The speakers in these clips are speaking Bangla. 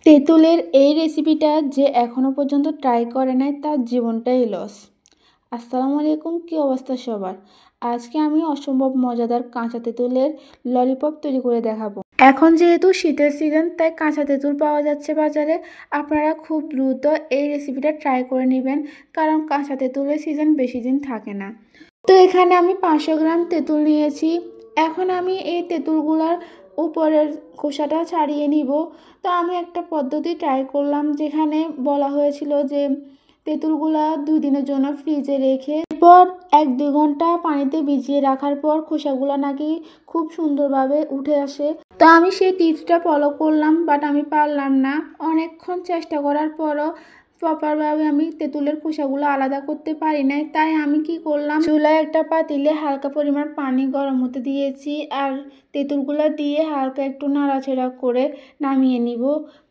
তেঁতুলের এই রেসিপিটা যে এখনও পর্যন্ত ট্রাই করে নাই তার জীবনটাই লস। আসসালামু আলাইকুম, কী অবস্থা সবার? আজকে আমি অসম্ভব মজাদার কাঁচা তেঁতুলের ললিপপ তৈরি করে দেখাবো। এখন যেহেতু শীতের সিজন, তাই কাঁচা তেঁতুল পাওয়া যাচ্ছে বাজারে। আপনারা খুব দ্রুত এই রেসিপিটা ট্রাই করে নেবেন, কারণ কাঁচা তেঁতুলের সিজন বেশি দিন থাকে না। তো এখানে আমি 500 গ্রাম তেঁতুল নিয়েছি। এখন আমি এই তেঁতুলগুলার উপরের খোসাটা ছাড়িয়ে নিব। তো আমি একটা পদ্ধতি ট্রাই করলাম, যেখানে বলা হয়েছিল যে তেঁতুলগুলা 2 দিনের জন্য ফ্রিজে রেখে এরপর 1-2 ঘন্টা পানিতে ভিজিয়ে রাখার পর খোসাগুলো নাকি খুব সুন্দরভাবে উঠে আসে। তো আমি সেই টিপসটা ফলো করলাম, বাট আমি পারলাম না। অনেকক্ষণ চেষ্টা করার পরও প্রপারভাবে আমি তেঁতুলের খোসাগুলো আলাদা করতে পারি নাই। তাই আমি কি করলাম, চুলায় একটা পাতিলে হালকা পরিমাণ পানি গরম হতে দিয়েছি, আর তেঁতুলগুলো দিয়ে হালকা একটু নাড়াচাড়া করে নামিয়ে নিব।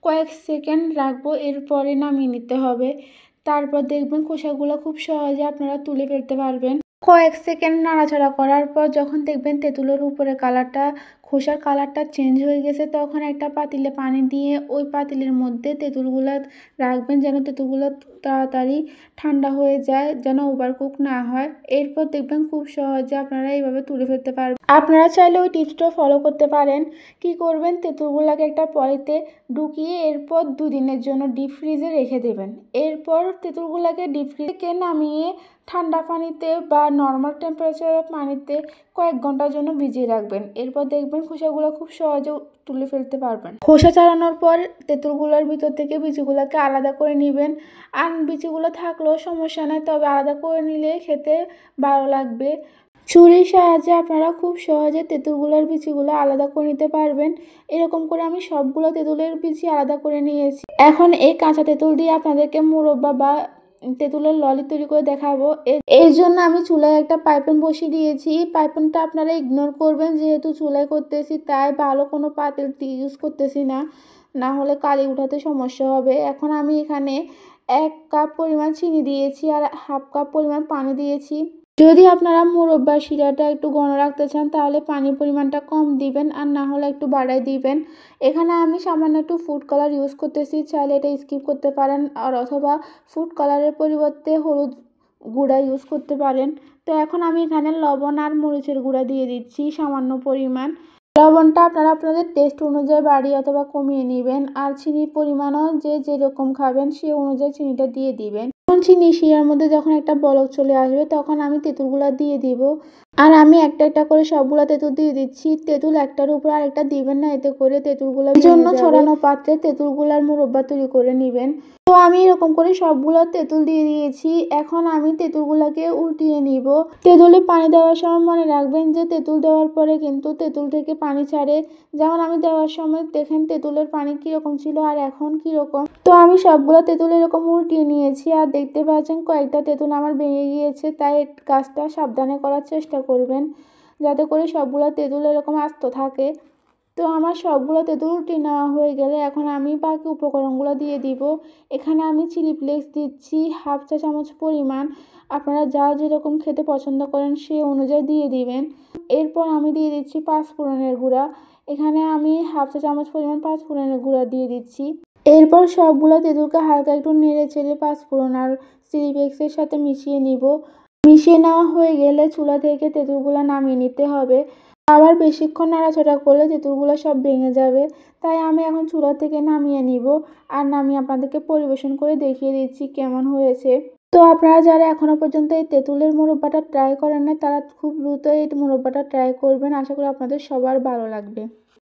কয়েক সেকেন্ড রাখবো, এরপরে নামিয়ে নিতে হবে। তারপর দেখবেন খোসাগুলো খুব সহজে আপনারা তুলে ফেলতে পারবেন। কয়েক সেকেন্ড নাড়াচাড়া করার পর যখন দেখবেন তেঁতুলের উপরে খোসার কালারটা চেঞ্জ হয়ে গেছে, তখন একটা পাতিলে পানি দিয়ে ওই পাতিলের মধ্যে তেঁতুলগুলো রাখবেন, যেন তেঁতুলগুলো তাড়াতাড়ি ঠান্ডা হয়ে যায়, যেন ওভারকুক না হয়। এরপর দেখবেন খুব সহজে আপনারা এইভাবে তুলে ফেলতে পারবেন। আপনারা চাইলে ওই টিপসটা ফলো করতে পারেন। কি করবেন, তেঁতুলগুলোকে একটা পলিতে ঢুকিয়ে এরপর 2 দিনের জন্য ডিপ ফ্রিজে রেখে দেবেন। এরপর তেঁতুলগুলোকে ডিপ ফ্রিজ থেকে নামিয়ে ঠান্ডা পানিতে বা নর্মাল টেম্পারেচারের পানিতে কয়েক ঘন্টার জন্য ভিজিয়ে রাখবেন। এরপর দেখবেন খোসাগুলো খুব সহজে তুলে ফেলতে পারবেন। খোসা ছাড়ানোর পর তেঁতুলগুলোর ভিতর থেকে বিচিগুলোকে আলাদা করে নেবেন। আর বিচিগুলো থাকলেও সমস্যা নেই, তবে আলাদা করে নিলে খেতে ভালো লাগবে। ছুরির সাহায্যে আপনারা খুব সহজে তেঁতুলগুলোর বিচিগুলো আলাদা করে নিতে পারবেন। এরকম করে আমি সবগুলো তেঁতুলের বিচি আলাদা করে নিয়েছি। এখন এই কাঁচা তেঁতুল দিয়ে আপনাদেরকে মোরব্বা বা তেঁতুলের ললি তৈরি করে দেখাবো। এর জন্য আমি চুলায় একটা পাইপেন বসিয়ে দিয়েছি। পাইপেনটা আপনারা ইগনোর করবেন, যেহেতু চুলায় করতেছি তাই ভালো কোনো পাতিল ইউজ করতেছি না, না হলে কালি উঠাতে সমস্যা হবে। এখন আমি এখানে 1 কাপ পরিমাণ চিনি দিয়েছি আর 1/2 কাপ পরিমাণ পানি দিয়েছি। যদি আপনারা মোরব্বার শিরাটা একটু ঘন রাখতে চান, তাহলে পানির পরিমাণটা কম দিবেন, আর না হলে একটু বাড়ায় দিবেন। এখানে আমি সামান্য একটু ফুড কালার ইউজ করতেছি, চাইলে এটা স্কিপ করতে পারেন, আর অথবা ফুড কালারের পরিবর্তে হলুদ গুঁড়া ইউজ করতে পারেন। তো এখন আমি এখানে লবণ আর মরিচের গুঁড়া দিয়ে দিচ্ছি সামান্য পরিমাণ। লবণটা আপনারা আপনাদের টেস্ট অনুযায়ী বাড়িয়ে অথবা কমিয়ে নেবেন, আর চিনির পরিমাণও যে যেরকম খাবেন সে অনুযায়ী চিনিটা দিয়ে দিবেন। চিনি শিরার মধ্যে যখন একটা বলক চলে আসবে, তখন আমি তেঁতুলগুলো দিয়ে দিব। আর আমি একটা একটা করে সবগুলো তেঁতুল দিয়ে দিচ্ছি। তেঁতুল একটার উপর আরেকটা দিবেন না, এতে করে তেঁতুলগুলো জন্য ছড়ানো পাত্রে তেঁতুলগুলার মুরব্বা তৈরি করে নেবেন। তো আমি এরকম করে সবগুলো তেঁতুল দিয়ে দিয়েছি। এখন আমি তেঁতুলগুলোকে উল্টিয়ে নিব। তেঁতুলে পানি দেওয়ার সময় মনে রাখবেন যে তেঁতুল দেওয়ার পরে কিন্তু তেঁতুল থেকে পানি ছাড়ে। যেমন আমি দেওয়ার সময় দেখেন তেঁতুলের পানি কীরকম ছিল আর এখন কীরকম। তো আমি সবগুলো তেঁতুল এরকম উল্টিয়ে নিয়েছি, আর দেখতে পাচ্ছেন কয়েকটা তেঁতুল আমার ভেঙে গিয়েছে। তাই কাজটা সাবধানে করার চেষ্টা করবেন, যাতে করে সবগুলো তেঁতুল এরকম আস্ত থাকে। তো আমার সবগুলো তেঁতুল উল্টে নেওয়া হয়ে গেলে এখন আমি বাকি উপকরণগুলো দিয়ে দিব। এখানে আমি চিলি ফ্লেক্স দিচ্ছি 1/2 চা চামচ পরিমাণ। আপনারা যা যেরকম খেতে পছন্দ করেন সেই অনুযায়ী দিয়ে দিবেন। এরপর আমি দিয়ে দিচ্ছি 5 ফোড়নের গুঁড়া। এখানে আমি 1/2 চা চামচ পরিমাণ 5 ফোড়নের গুঁড়া দিয়ে দিচ্ছি। এরপর সবগুলো তেঁতুলকে হালকা একটু নেড়ে চেড়ে 5 ফোড়ন আর চিলি ফ্লেক্সের সাথে মিশিয়ে নিব। মিশিয়ে নেওয়া হয়ে গেলে চুলা থেকে তেঁতুলগুলো নামিয়ে নিতে হবে। আবার বেশিক্ষণ নাড়াচাড়া করলে তেঁতুলগুলো সব ভেঙে যাবে। তাই আমি এখন চুলা থেকে নামিয়ে নিব, আর নামিয়ে আপনাদেরকে পরিবেশন করে দেখিয়ে দিচ্ছি কেমন হয়েছে। তো আপনারা যারা এখনও পর্যন্ত এই তেঁতুলের মোরব্বাটা ট্রাই করেন না, তারা খুব দ্রুত এই মোরব্বাটা ট্রাই করবেন। আশা করি আপনাদের সবার ভালো লাগবে।